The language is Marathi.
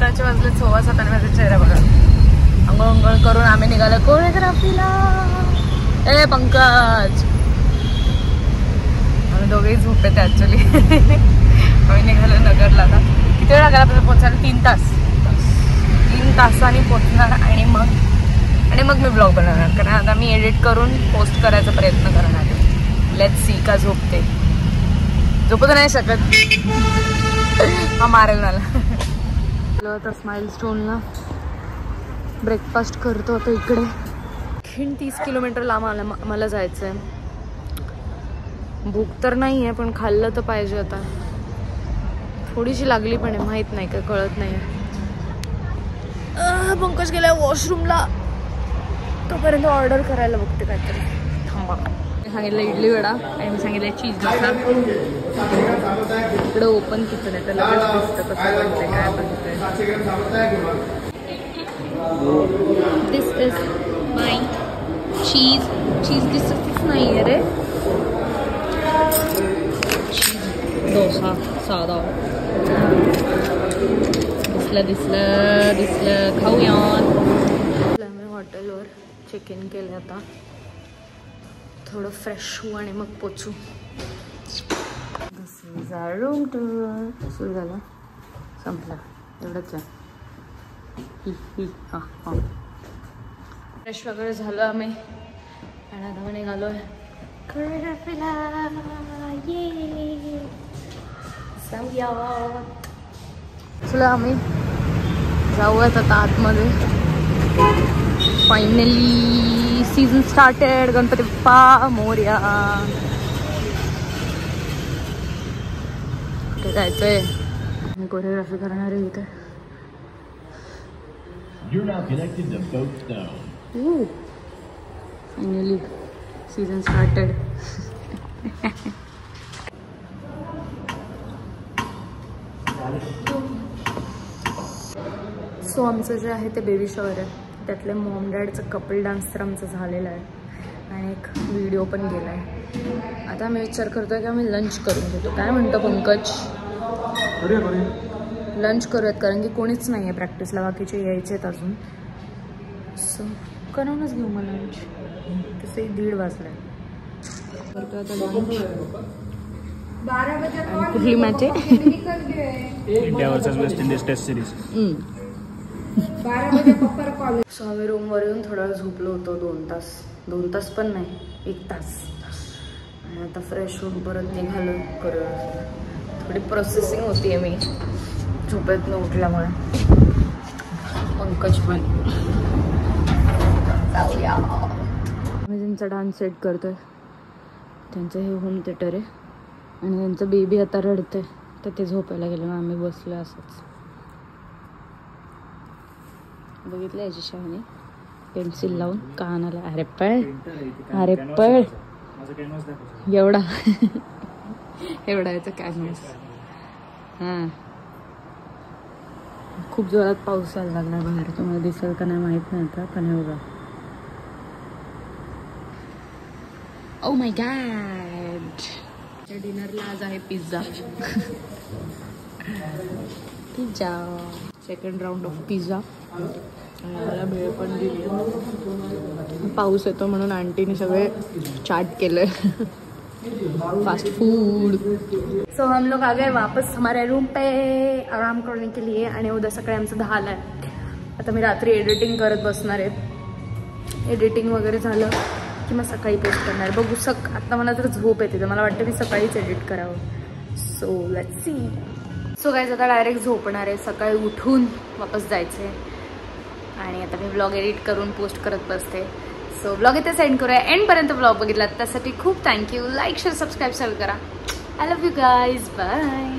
सकाळचे वाजले 6:15 आणि माझा चेहरा बघा. अंघोळ अंघोळ करून आम्ही निघालो कोरिओग्राफीला. ए पंकज, आम्ही दोघेही झोपेत ऍक्च्युली. आम्ही निघालो नगरला. आता किती वेळ लागला आपल्याला पोहोचायला? 3 तास. 3 तासांनी पोहोचणार आणि मग मी ब्लॉग बनवणार. कारण आता मी एडिट करून पोस्ट करायचा प्रयत्न करणार आहे. लेट्स सी का झोपते. झोपू तर नाही शकत. हा मारेल मला. आता स्माइल स्टोनला ब्रेकफास्ट करतो. आता इकडे 30 किलोमीटर लांब मला जायचं आहे. भूक तर नाही आहे पण खाल्लं तर पाहिजे. आता थोडीशी लागली पण आहे, माहीत नाही काय कळत नाही. पंकज गेलाय वॉशरूमला, तोपर्यंत ऑर्डर करायला बघते काहीतरी. थांबा. मी सांगितलं इडली वडा आणि मी सांगितलं चीज डोसा. इकडे ओपन किचन आहे, त्याला दिसतं कसं बनतंय काय बनतंय. दिस इज माय चीज दिसतच नाही आहे रे. चीज डोसा साधा दिसलं खाऊया. आम्ही हॉटेलवर चेक इन केलं. आता थोडं फ्रेश होऊ आणि मग पोचू. दिस इज आवर रूम टूर. सुरू झालं, संपला, एवढंच आहे. हां फ्रेश वगैरे झालं आम्ही आणि आता मी निघालो आहे कोरिओग्राफीला. ये जाऊयात. चला आम्ही जाऊयात आता आतमध्ये. Finally season started. Ganpati Bappa Morya. कुठे जायचंय? मी कोरिओग्राफी करणार आहे इथे. Finally season started. सो आमचं जे आहे ते बेबी शॉवर आहे. त्यातले मॉम डॅडचं कपल डान्स तर आमचं झालेलं आहे आणि एक व्हिडिओ पण गेला आहे. आता आम्ही विचार करतोय की आम्ही लंच करून घेतो. काय म्हणतो पंकज? लंच करूयात कारण की कोणीच नाही आहे प्रॅक्टिसला. बाकीचे यायचे आहेत अजून. सो करूनच घेऊ मग लंच. तसंही 1:30 वाजला आहे. करतो आता लंच. आणि कुठली मॅच आहे? India versus West Indies test series. So आम्ही रूमवर येऊन थोडा वेळ झोपलो होतो. 2 तास पण नाही, 1 तास. आणि आता फ्रेश होऊन परत निघालो करूया. थोडी प्रोसेसिंग होती आहे मी झोपेतनं उठल्यामुळे. पंकज पण जाऊया. आम्ही त्यांचा डान्स सेट करतोय. त्यांचं हे होम थिएटर आहे आणि त्यांचं बेबी आता रडतंय तर ते झोपायला गेलं. मग आम्ही बसलो असंच. बघितलं याची शाळेने पेन्सिल लावून कानाला. अरे पळ एवढा याचा कॅनव्हास. हां खूप जोरात पाऊस यायला लागला बाहेर. तुम्हाला दिसेल का नाही माहीत नाही आता पण हे बघा. Oh my God. डिनरला आज आहे pizza. Second round of pizza. मला भेळ पण दिली. पाऊस येतो म्हणून आंटीने सगळे चाट केले. Fast food. सो हम लोग आ गए वापस हमारे रूम पे आराम करने के लिए. आणि उद्या सकाळी आमचं 10ला आहे. आता मी रात्री एडिटिंग करत बसणार आहे. एडिटिंग वगैरे झालं की मग सकाळी पोस्ट करणार. बघू आता मला तर झोप येते तर मला वाटतं मी सकाळीच एडिट करावं. So let's see. So guys आता डायरेक्ट झोपणार आहे. सकाळी उठून वापस जायचं आहे आणि आता मी ब्लॉग एडिट करून पोस्ट करत बसते. सो ब्लॉग इथे सेंड करूया. एंडपर्यंत ब्लॉग बघितला त्यासाठी खूप थँक्यू. लाईक शेअर सबस्क्राईब करा. I love you guys. Bye.